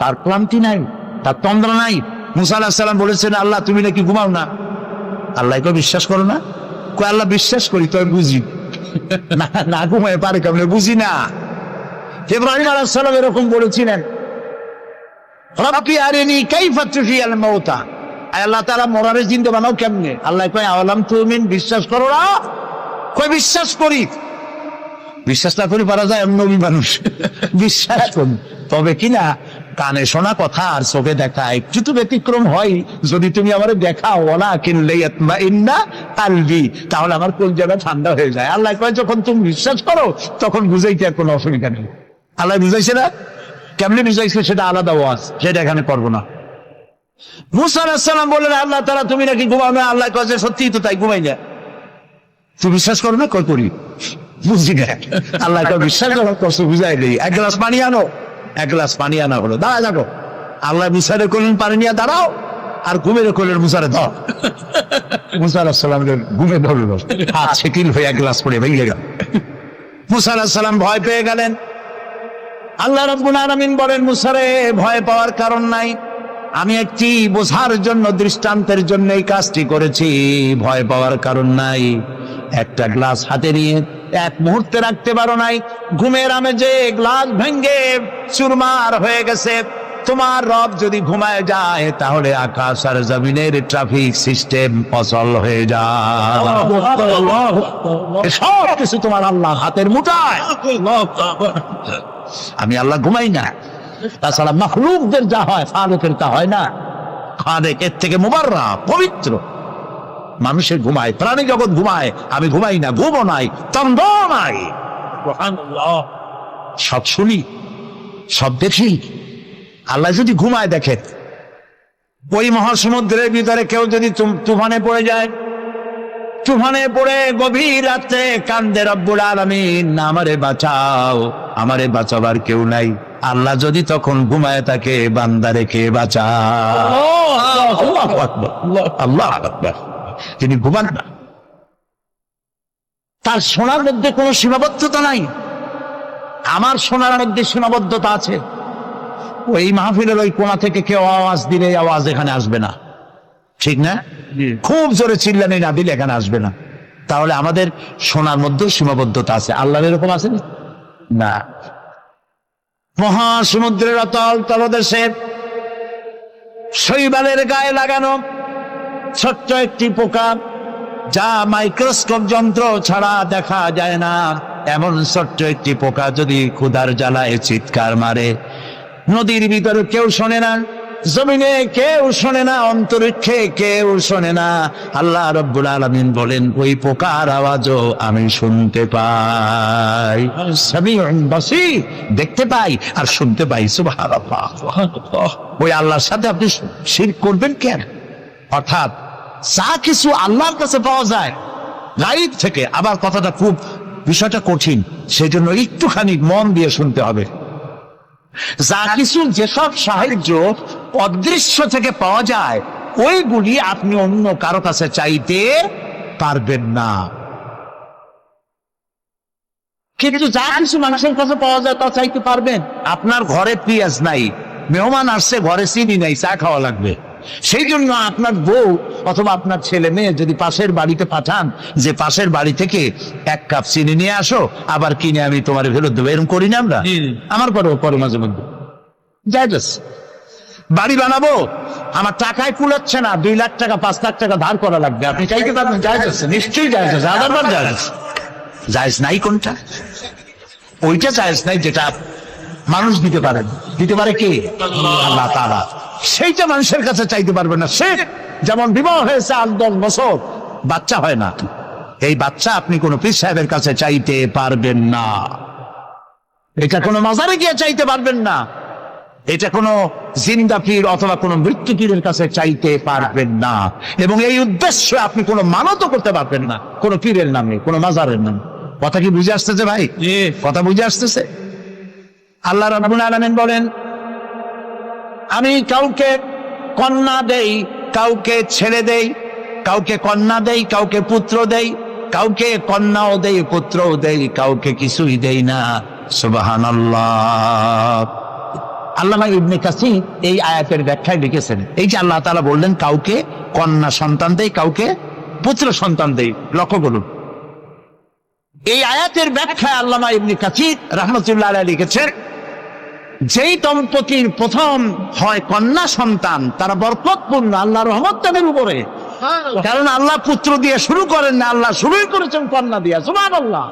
তার ক্লান্তি নাই, তার তন্দ্রা নাই। মুসা আলাইহিস সালাম বলেছেন আল্লাহ তুমি নাকি ঘুমাও না। আল্লাহ কয় বিশ্বাস করো না? কয় আল্লাহ বিশ্বাস করি, তো বুঝি না, না ঘুমায় পারে কেমনে? বুঝি না। ইব্রাহিম আলাইহিস সালাম এরকম বলেছিলেন রব্বি আরিনি কাইফা তুহিয়াল মাউতা, আল্লাহ তাআলা মরারে জিন্দা বানাও কেমনে? আল্লাহ কয় আওয়ালাম তুমিন, বিশ্বাস করো না? কয় বিশ্বাস করি। বিশ্বাস না করি পারা যায়? নবী মানুষ বিশ্বাস করি, তবে কিনা কানে শোনা কথা আর চোখে দেখা একটু তো ব্যতিক্রম হয়। যদি তুমি আমারে দেখাও ওলা কিনলে ইন্না কালবি, তাহলে আমার কলজাটা ঠান্ডা হয়ে যায়। আল্লাহ কয় যখন তুমি বিশ্বাস করো তখন বুঝাইতে আর কোনো অসুবিধা নেই। আল্লাহ বুঝাইছে না? কেমনে বুঝাইছে সেটা আলাদা ওয়াজ, সেটা এখানে করবো না। মুসা আলাইহিস সালাম বললেন আল্লাহ তাআলা তুমি নাকি ঘুমাও না। আল্লাহ কয় যে সত্যি তো তাই, ঘুমাই না। তুই বিশ্বাস করো না? কয় করি, বুঝি না। আল্লাহ কয় বিশ্বাস করো, কষ্ট বুঝাই নেই। এক গ্লাস পানি আনো। এক গ্লাস পানি আনা হলো, দাঁড়া যাবো। আল্লাহ মুসারে করলেন পানি নিয়ে দাঁড়াও, আর ঘুমের করলেন মুসারে ধর। মুসা আলাইহিস সালাম ঘুমে ধরলো, হাত শিথিল হয়ে এক গ্লাস পড়ে ভেঙে গেল। মুসা আলাইহিস সালাম ভয় পেয়ে গেলেন। আল্লাহ রাব্বুল আলামিন বলেন মুসারে ভয় পাওয়ার কারণ নাই, আমি একটি বোঝার জন্য, দৃষ্টান্তের জন্য এই কাজটি করেছি, ভয় পাওয়ার কারণ নাই। একটা গ্লাস হাতে নিয়ে এক মুহূর্তে রাখতে পারো নাই, ঘুমের আমেজে গ্লাস ভেঙ্গে চুরমার হয়ে গেছে। তোমার রব যদি ঘুমায় যায় তাহলে আকাশ আর জমিনের ট্রাফিক সিস্টেম অচল হয়ে যায়। সব কিছু তোমার আল্লাহ হাতের মুঠায়। আমি আল্লাহ ঘুমাই না, তাছাড়া মাখলুকদের যা হয় ফারুকের তা হয় না। খালেক এর থেকে মুবাররা, পবিত্র। মানুষের ঘুমায়, প্রাণী জগৎ ঘুমায়, আমি ঘুমাই না, ঘুমও নাই, তন্দ নাই। সব শুনি, সব দেখি। আল্লাহ যদি ঘুমায় দেখে, ওই মহাসমুদ্রের ভিতরে কেউ যদি তুফানে পড়ে যায়, তুফানে পড়ে গভীর রাত্রে কান্দে রব্বুল আলামিন, আমারে বাঁচাও, আমারে বাঁচাবার কেউ নাই। আল্লাহ যদি তখন ঘুমায় তাকে বান্দা রেখে বাঁচাও। আল্লাহ আকবার। তিনি ঘুমান না, তার শোনার মধ্যে কোনো সীমাবদ্ধতা নাই। আমার শোনার মধ্যে সীমাবদ্ধতা আছে। ওই মাহফিলের ওই কোণা থেকে কেউ আওয়াজ দিলে আওয়াজ এখানে আসবে না, ঠিক না? খুব জোরে চিল্লানি না দিলে এখানে আসবে না। তাহলে আমাদের শোনার মধ্যেও সীমাবদ্ধতা আছে। আল্লাহর এরকম আছে না? মহাসমুদ্রের অতল তলদেশে শৈবালের গায়ে লাগানো ছোট্ট একটি পোকা, যা মাইক্রোস্কোপ যন্ত্র ছাড়া দেখা যায় না, এমন ছোট্ট একটি পোকা যদি ক্ষুধার জ্বালায় চিৎকার মারে, নদীর ভিতরে কেউ শোনে না, জমিনে কেউ শোনে না, অন্তরিক্ষে কেউ শোনে না। আল্লাহ রাব্বুল আলামিন বলেন, ওই পোকার আওয়াজও আমি শুনতে পাই। সামিউন বাসীর, দেখতে পাই আর শুনতে পাই। সুবহানাল্লাহ। ওই আল্লাহর সাথে আপনি শিরক করবেন কেন? অর্থাৎ যা কিছু আল্লাহর কাছে পাওয়া যায় গায়ব থেকে, আবার কথাটা খুব বিষয়টা কঠিন, সেই জন্য একটুখানি মন দিয়ে শুনতে হবে। যা কিছু, যেসব সাহায্য অদৃশ্য থেকে পাওয়া যায়, ওইগুলি আপনি অন্য কারো কাছে চাইতে পারবেন না। কিন্তু যা কিছু মানুষের কাছে পাওয়া যায় তা চাইতে পারবেন। আপনার ঘরে পেঁয়াজ নাই, মেহমান আসছে, ঘরে চিনি নাই, চা খাওয়া লাগবে। সেই জন্য আপনার বউ অথবা আপনার ছেলে মেয়ে যদি পাশের বাড়িতে পাঠান যে পাশের বাড়ি থেকে 1 কাপ চিনি নিয়ে আসো, আবার কিনে আমি তোমার ফেরত দেবো, এরকম করি না আমরা? আমার পরে মাঝে মধ্যে যাই বাড়ি বানাবো, আমার টাকায় কুলাচ্ছে না, 2 লাখ টাকা 5 লাখ টাকা ধার করা লাগবে, আপনি চাইতে পারবেন? যাই যাচ্ছে, নিশ্চয়ই যাই যাচ্ছে। আদারবার যাই যাচ্ছে, জায়েজ নাই কোনটা? ওইটা জায়েজ নাই যেটা মানুষ দিতে পারেন। দিতে পারে কে? আল্লাহ তাআলা। সেইটা মানুষের কাছে চাইতে পারবে না। সে যেমন বিবাহ হয়েছে 8-10 বছর, বাচ্চা হয় না, এই বাচ্চা আপনি কোন পীর সাহেবের কাছে চাইতে পারবেন না। এটা কোনো মাজারে গিয়ে চাইতে পারবেন না। এটা কোনো জিন্দা পীর অথবা কোনো মৃত্যু পীরের কাছে চাইতে পারবেন না। এবং এই উদ্দেশ্যে আপনি কোনো মানতও করতে পারবেন না কোনো পীরের নামে, কোনো মাজারের নামে। কথা কি বুঝে আসতেছে ভাই? কথা বুঝে আসতেছে? আল্লাহ রাব্বুল আলামিন বলেন, আমি কাউকে কন্যা দেই, কাউকে ছেলে দেই, কাউকে কন্যা দেই, কাউকে পুত্র দেই, কাউকে কন্যাও দেই, পুত্রও দেই, কাউকে কিছুই দেই না। সুবহানাল্লাহ। আল্লামা ইবনে কাসির এই আয়াতের ব্যাখ্যায় লিখেছেন, এই যে আল্লাহ তাআলা বললেন কাউকে কন্যা সন্তান দেই, কাউকে পুত্র সন্তান দেই, লক্ষ্য করুন এই আয়াতের ব্যাখ্যায় আল্লামা ইবনে কাসির রাহমাতুল্লাহ আলাইহি লিখেছেন, যেই দম্পতির প্রথম হয় কন্যা সন্তান তারা বরকতপূর্ণ, আল্লাহর রহমত তাদের উপরে। কারণ আল্লাহ পুত্র দিয়ে শুরু করেন না, আল্লাহ শুরুই করেছেন কন্যা দিয়ে। সুবহানাল্লাহ।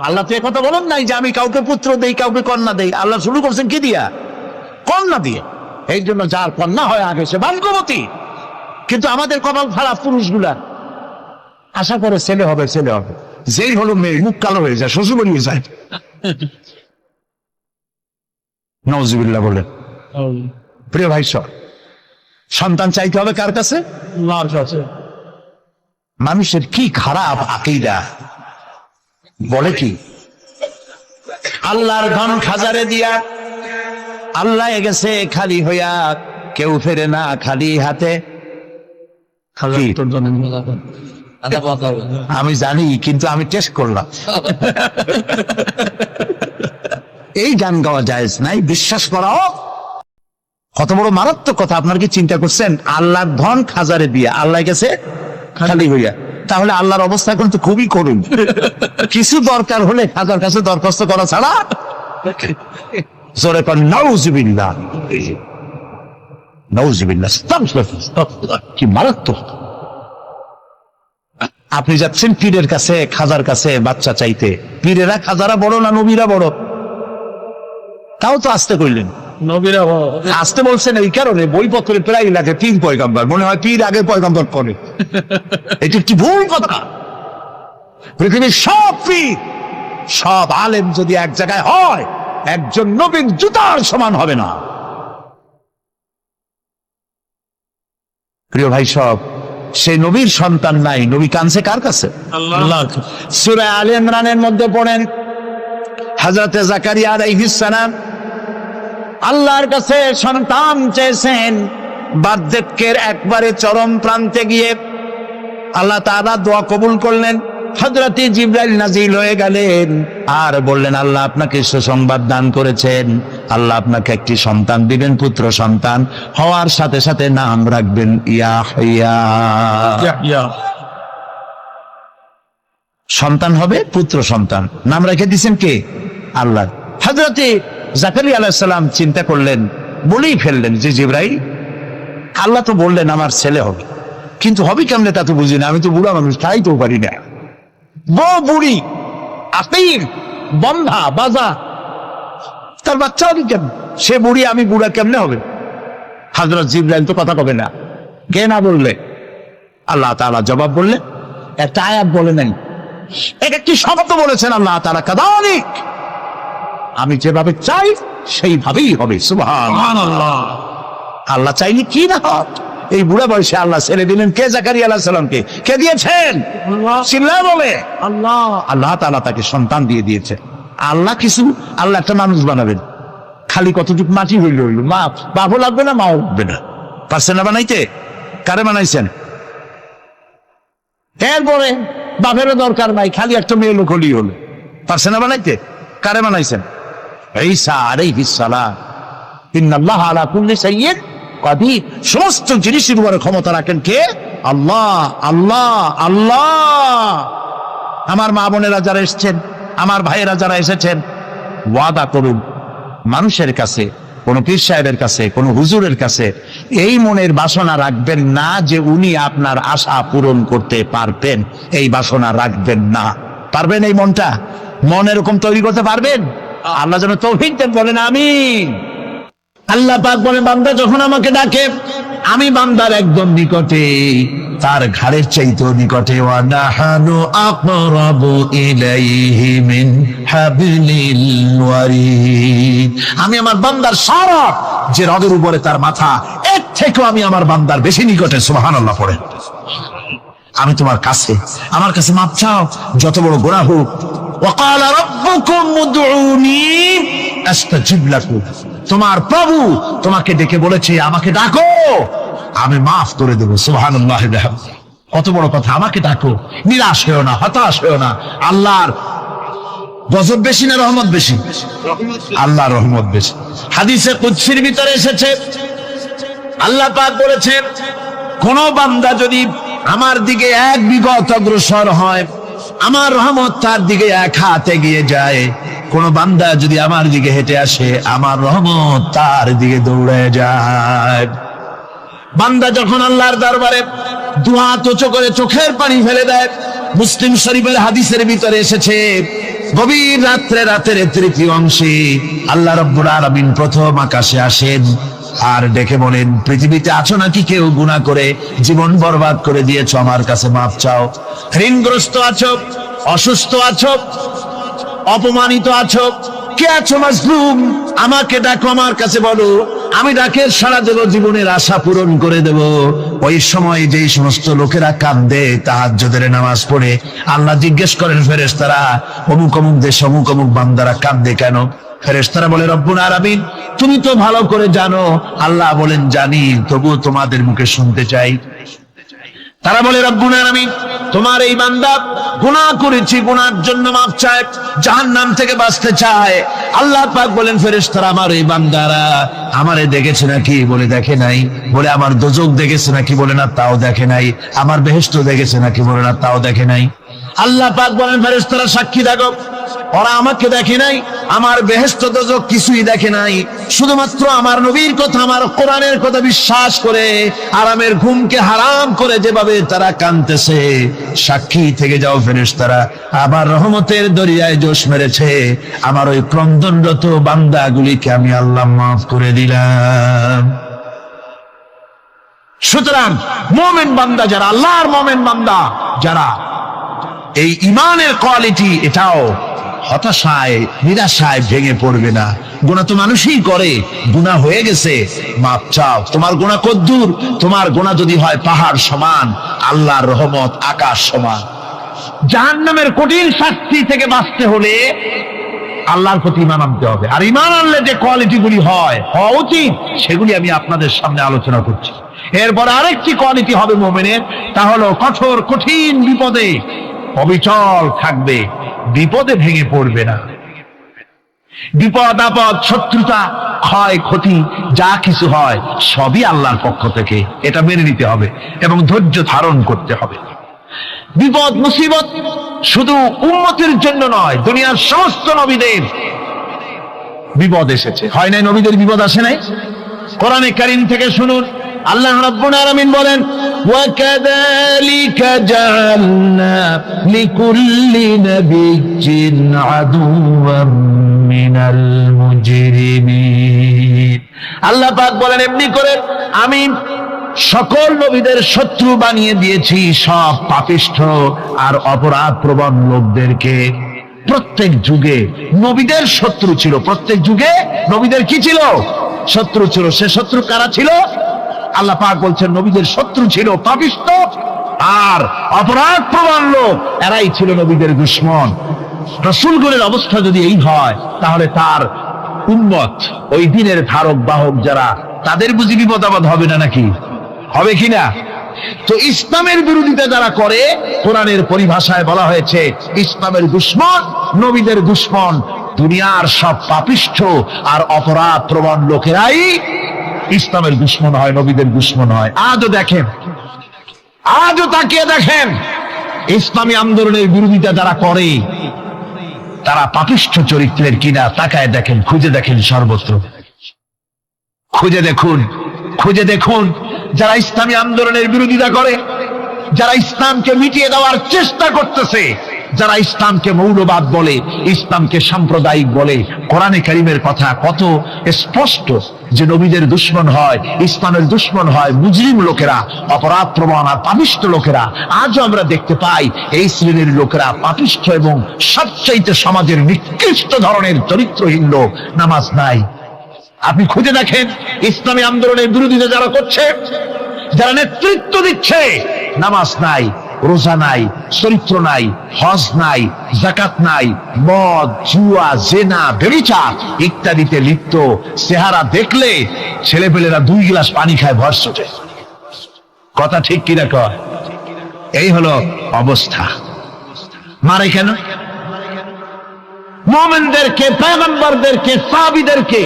আল্লাহ তো কথা বলেন নাই যে আমি কাউকে পুত্র দেই, কাউকে কন্যা দেই। আল্লাহ শুরু করছেন কি দিয়া? কন্যা দিয়ে। এই জন্য যার কন্যা হয় আগে সে ভাগ্যবতী। কিন্তু আমাদের কপাল খারাপ পুরুষগুলা, আশা করে ছেলে হবে, ছেলে হবে, যেই হলো মেয়ে মুখ কালো হয়ে যায়, শ্বশুর বাড়ি যায়। নাউজুবিল্লাহ বলেন। প্রিয় ভাই, সন্তান চাইতে হবে কার কাছে? আল্লাহর কাছে। মানুষের কি খারাপ আকীদা! বলে কি আল্লাহর ধন খাজারে দিয়া আল্লাহ গেছে খালি হইয়া, কেউ ফেরে না খালি হাতে। আমি জানি, কিন্তু আমি টেস্ট করলাম। এই গান গাওয়া জায়েজ নাই, বিশ্বাস করাও কত বড় মারাত্মক কথা। আপনার কি চিন্তা করছেন? আল্লাহর ধন খাজারে দিয়ে আল্লাহ গেছে খালি হইয়া, তাহলে আল্লাহর অবস্থা এখন তো খুবই করুণ। কিছু দরকার হলে খাজার কাছে দরখাস্ত করা ছাড়া জোরে কর নাউজুবিল্লাহ। নাউজুবিল্লাহ, আস্তাগফিরুল্লাহ। কি মারাত্মক! আপনি যাচ্ছেন পীরের কাছে, খাজার কাছে বাচ্চা চাইতে, পীরেরা খাজারা বড় না নবীরা বড়? তাও তো আসতে কইলেন। নবীরা বড়। আসতে বলছেন এই কারণে বইপত্রে প্রায় লাগে 3 পয়গাম্বর, মনে হয় পীর আগে পয়গাম্বর পরে। এটা কি ভুল কথা? পৃথিবীর সব পীর, সব আলেম যদি এক জায়গায় হয়, একজন নবীর জুতার সমান হবে না। প্রিয় ভাই সব, সেই নবীর সন্তান নাই, নবী কানছে কার কাছে? আল্লাহ। সূরা আলে ইমরানের মধ্যে পড়েন, হযরত জাকারিয়া আলাইহিস সালাম আল্লাহর কাছে সন্তান চেয়েছেন। বার্ধক্যের একবারে চরম প্রান্তে গিয়ে আল্লাহ তাআলা দোয়া কবুল করলেন। হযরত জিবরাইল নাজিল হয়ে গেলেন আর বললেন, আল্লাহ আপনাকে সুসংবাদ দান করেছেন, আল্লাহ আপনাকে একটি সন্তান দিবেন, পুত্র সন্তান। হওয়ার সাথে সাথে নাম রাখবেন ইয়াহইয়া। ইয়া। সন্তান হবে, পুত্র সন্তান, নাম রেখে দিয়েছেন কে? আল্লাহ। হযরতে জাকারিয়া আলাইহিস সালাম চিন্তা করলেন, বলেই ফেললেন যে জিবরাইল, আল্লাহ তো বললেন আমার ছেলে হবে, কিন্তু হবে কেমনে তা তো বুঝি না, আমি তো বুড়া মানুষ, তাই তো পারি না। বউ বুড়ি, আতির, বন্ধা, বাজা, তার বাচ্চা হবে কেমন? সে বুড়ি, আমি বুড়া, কেমনে হবে? হযরত জিবরাইল তো কথা কবে না, কে না বললে? আল্লাহ তাআলা জবাব বললেন, একটা আয়াত বলে নেন, এক একটি শব্দ বলেছেন আল্লাহ তাআলা, কাদালিক, আমি যেভাবে চাই সেইভাবেই হবে। সুবহানাল্লাহ। আল্লাহ চাইনি কি না হোক। এই বুড়া বয়সে আল্লাহ ছেড়ে দিলেন কে? জাকারিয়া আলাইহিস সালামকে। কে দিয়েছেন? চিল্লায় বলে আল্লাহ। আল্লাহ তাআলা তাকে সন্তান দিয়ে দিয়েছে। আল্লাহ কিছু, আল্লাহ একটা মানুষ বানাবেন, খালি কতটুকু মাটি হইল হইল, মা বাপও লাগবে না, মাও লাগবে না, পারছেন না বানাইতে? কারে বানাইছেন? এরপরে বাপেরও দরকার নাই, খালি একটা মেয়ে লোক হলেই হলো, পারছেন না বানাইতে? কারে বানাইছেন? ঈসা আলাইহিস সালাম। ইন্নাল্লাহা আলা কুল্লি শাইইন কাদির। সমস্ত জিনিসের উপরে ক্ষমতা রাখেন কে? আল্লাহ। আল্লাহ, আল্লাহ। আমার মা বোনেরা যারা এসেছেন, আমার ভাইয়েরা যারা এসেছেন, ওয়াদা করুন মানুষের কাছে, কোন পীর সাহেবের কাছে, কোন হুজুরের কাছে এই মনের বাসনা রাখবেন না যে উনি আপনার আশা পূরণ করতে পারবেন। এই বাসনা রাখবেন না। পারবেন? এই মনটা, মন এরকম তৈরি করতে পারবেন? আল্লাহ যেন তৌফিক দেন, বলেন আমিন। আল্লাহ পাক বলেন, বান্দা যখন আমাকে ডাকে, আমি বান্দার একদম নিকটে, তার ঘাড়ের চাইতেও নিকটে। ওয়া নাহানু আকরাবু ইলাইহি মিন হাবলিল ওয়ারিদ। আমি আমার বান্দার সারা যে রগের উপরে তার মাথা, এর থেকেও আমি আমার বান্দার বেশি নিকটে। সুবহানাল্লাহ পড়ে। আমি তোমার কাছে, আমার কাছে মাপ চাও, যত বড় গুনাহ হোক। ওয়া ক্বালা রাব্বুকুম উদউনি আস্তাজিব লাকুম। তোমার প্রভু তোমাকে ডেকে বলেছে, আমাকে ডাকো, আমি মাফ করে দেবো। সুবহানাল্লাহ। কত বড় কথা! আমাকে ডাকো, নিরাশ হয়েও না, হতাশ হয়েও না। আল্লাহর গজব বেশি না রহমত বেশি? আল্লাহর রহমত বেশি। হাদিসে কুদসির ভিতরে এসেছে, আল্লাহ পাক বলেছেন, কোন বান্দা যদি আমার দিকে 1 বিঘত অগ্রসর হয়, আমার রহমত তার দিকে 1 হাত এগিয়ে যায়। কোন বান্দা যদি আমার দিকে হেঁটে আসে, আমার রহমত তার দিকে দৌড়ে যায়। বান্দা যখন আল্লাহর দরবারে 2 হাত উঁচু করে চোখের পানি ফেলে দেয়, মুসলিম শরীফের হাদিসের ভিতরে এসেছে, গভীর রাতের 3য় অংশে আল্লাহ রাব্বুল আলামিন প্রথম আকাশে আসেন আর ডেকে বলেন, পৃথিবীতে আছো নাকি কেউ গুনাহ করে জীবন বরবাদ করে দিয়েছো? আমার কাছে মাপ চাও। ঋণগ্রস্ত আছো, অসুস্থ আছো, অপমানিত আছো, কে আছো মাজলুম? আমাকে ডাকো, আমার কাছে বলো, আমি ডাকে সাড়া দেব, জীবনের আশা পূরণ করে দেব। ওই সময় যেই সমস্ত লোকেরা কাঁদে তাহাজ্জুদের নামাজ পড়ে, আল্লাহ জিজ্ঞেস করেন ফেরেশতারা, অমুক অমুক দেশ অমুক অমুক বান্দারা কাঁদে কেন? ফেরেশতারা বলে, রব্বুল আলামিন তুমি তো ভালো করে জানো। আল্লাহ বলেন, জানি, তবুও তোমাদের মুখে শুনতে চাই। তারা বলে, রব্বুল আলামিন তোমার এই বান্দা গুনাহ করেছি, গুনার জন্য মাফ চায়, জাহান্নাম থেকে বাঁচতে চায়। আল্লাহ পাক বলেন, ফেরেশতারা আমার এই বান্দারা আমারে দেখেছে নাকি? বলে দেখে নাই। বলে আমার দোজখ দেখেছে নাকি? বলে না, তাও দেখে নাই। আমার বেহেশত দেখেছে নাকি? বলে না, তাও দেখে নাই। আল্লাহ পাক বলেন, ফেরেশতারা সাক্ষী থাকো, ওরা আমাকে দেখে নাই, আমার বেহেশত দোজখ কিছুই দেখে নাই, শুধুমাত্র আমার নবীর কথা, আমার কোরআনের কথা বিশ্বাস করে আরামের ঘুমকে হারাম করে যেভাবে তারা কাঁদতেছে, সাক্ষী থেকে যাও ফেরেশতারা, আবার রহমতের দরিয়ায় জোশ মেরেছে আমার ওই ক্রন্দনরত বান্দাগুলিকে আমি আল্লাহ মাফ করে দিলাম। সুতরাং মুমিন বান্দা যারা, আল্লাহর মুমিন বান্দা যারা, এই ইমানের কোয়ালিটি, এটাও হতাশায় নিরাশায় ভেঙে পড়বে না। গুনাহ তো মানুষই করে, গুনাহ হয়ে গেছে মাপ চাও। তোমার গুনাহ কদ্দুর? তোমার গুনাহ যদি হয় পাহাড় সমান, আল্লাহর রহমত আকাশ সমান। জাহান্নামের কঠিন শাস্তি থেকে বাঁচতে হলে আল্লাহর প্রতি ঈমান আনতে হবে। আর ঈমান আনলে যে কোয়ালিটিগুলি হওয়া উচিত, সেগুলি আমি আপনাদের সামনে আলোচনা করছি। এরপর আরেকটি কোয়ালিটি হবে মুমিনের, তা হলো কঠোর কঠিন বিপদে অবিচল থাকবে, বিপদে ভেঙে পড়বে না। বিপদ আপদ, শত্রুতা, ক্ষয় ক্ষতি যা কিছু হয় সবই আল্লাহর পক্ষ থেকে, এটা মেনে নিতে হবে এবং ধৈর্য ধারণ করতে হবে। বিপদ মুসিবত শুধু উম্মতের জন্য নয়, দুনিয়ার সমস্ত নবীদের বিপদ এসেছে, হয় নাই? নবীদের বিপদ আসে নাই? কোরআনে কারীম থেকে শুনুন, আল্লাহ রাব্বুল আলামিন বলেন, ওয়াকাযালিকা জাআলনা লিকুল্লি নাবিয়্যিন আদুওয়াম মিনাল মুজরিমিন। আল্লাহ পাক বলেন, এমনি করে আমি সকল নবীদের শত্রু বানিয়ে দিয়েছি সব পাপিষ্ঠ আর অপরাধ প্রবণ লোকদেরকে। প্রত্যেক যুগে নবীদের শত্রু ছিল, প্রত্যেক যুগে নবীদের কি ছিল? শত্রু ছিল। সে শত্রু কারা ছিল? আল্লাহ পাক বলছেন নবীদের শত্রু ছিল পাপিষ্ঠ আর অপরাধ প্রবণ লোক, এরাই ছিল নবীদের দুশমন। রাসূলগণের অবস্থা যদি এই হয়, তাহলে তার উম্মত, ওই দিনের ধারক বাহক যারা, তাদের বুঝি বিপদ আপদ হবে না? নাকি হবে কিনা? তো ইসলামের বিরোধিতা যারা করে, কোরআনের পরিভাষায় বলা হয়েছে ইসলামের দুশমন, নবীদের দুশমন। দুনিয়ার সব পাপিষ্ঠ আর অপরাধ প্রবণ লোকেরাই ইসলামের দুশমন হয়, নবীদের দুশমন হয়। আজও দেখেন, আজও তাকিয়ে দেখেন, ইসলামী আন্দোলনের বিরোধিতা যারা করে তারা পাপিষ্ঠ চরিত্রের কিনা তাকায় দেখেন, খুঁজে দেখেন, সর্বত্র খুঁজে দেখুন, খুঁজে দেখুন। যারা ইসলামী আন্দোলনের বিরোধিতা করে, যারা ইসলামকে মিটিয়ে দেওয়ার চেষ্টা করতেছে, যারা ইসলামকে মৌলবাদ বলে, ইসলামকে সাম্প্রদায়িক বলে, কোরআনে কারীমের কথা কত স্পষ্ট যে নবীদের দুশমন হয়, ইসলামের দুশমন হয় মুজরিম লোকেরা, অপরাধ প্রবণ আর পাপিষ্ঠ লোকেরা। আজও আমরা দেখতে পাই এই শ্রেণীর লোকেরা পাপিষ্ঠ এবং সবচাইতে সমাজের নিকৃষ্ট ধরনের চরিত্রহীন লোক। নামাজ নাই। আপনি খুঁজে দেখেন, ইসলামী আন্দোলনের বিরোধিতা যারা করছে, যারা নেতৃত্ব দিচ্ছে, নামাজ নাই, রোজা নাই, চরিত্র নাই, হজ নাই, যাকাত নাই, মদ, জুয়া, জেনা, ব্যভিচার ইত্যাদিতে লিপ্ত। চেহারা দেখলে ছেলেপেলেরা 2 গ্লাস পানি খায় ভরসটে। কথা ঠিক কিনা কয়? এই হলো অবস্থা। মারে কেন? মুমিনদেরকে, পয়গম্বরদেরকে, সাহাবীদেরকে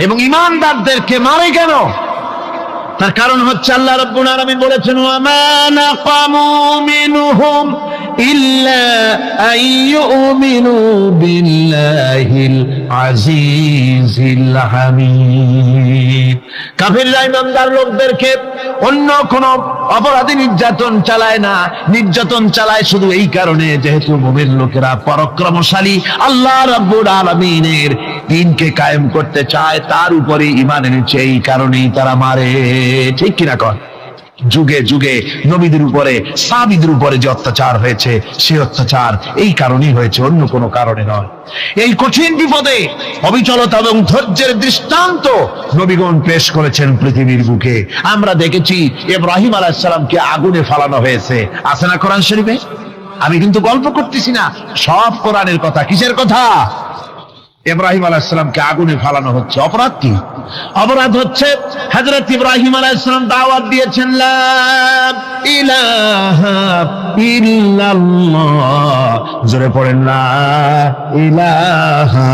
এবং ঈমানদারদেরকে মারে কেন? তার কারণ হচ্ছে আল্লাহ রাব্বুল আলামিন বলেছেন, ওয়া মা নাকামু মিনহুম ইল্লা আইয়ুমিনু বিল্লাহিল আজিজিল হামিদ। কাফিররা ঈমানদার লোকদেরকে অন্য কোন অপরাধী নির্যাতন চালায় না, নির্যাতন চালায় শুধু এই কারণে যেহেতু মুমিন লোকেরা পরাক্রমশালী, আল্লাহ রাব্বুল আলামিনের দ্বীনকে কায়েম করতে চায়, তার উপরে ঈমান এনেছে, এই কারণেই তারা মারে। ঠিক কিনা কর? যুগে যুগে নবীদের উপরে, সাহাবীদের উপরে যে অত্যাচার হয়েছে, সেই অত্যাচার এই কারণেই হয়েছে, অন্য কোনো কারণে নয়। এই কঠিন বিপদে অবিচলতা এবং ধৈর্যের দৃষ্টান্ত নবীগণ পেশ করেছেন পৃথিবীর বুকে। আমরা দেখেছি ইব্রাহিম আলাইহিস সালামকে আগুনে ফালানো হয়েছে, আছে না কোরআন শরীফে? আমি কিন্তু গল্প করতেছি না, সব কোরআনের কথা। কিসের কথা? ইব্রাহিম আলাইহিস সালামকে আগুনে ফালানো হচ্ছে। অপরাধ কি? অপরাধ হচ্ছে হযরত ইব্রাহিম আলাইহিস সালাম দাওয়াত দিয়েছেন, লা ইলাহা ইল্লাল্লাহ। জোরে পড়েন, লা ইলাহা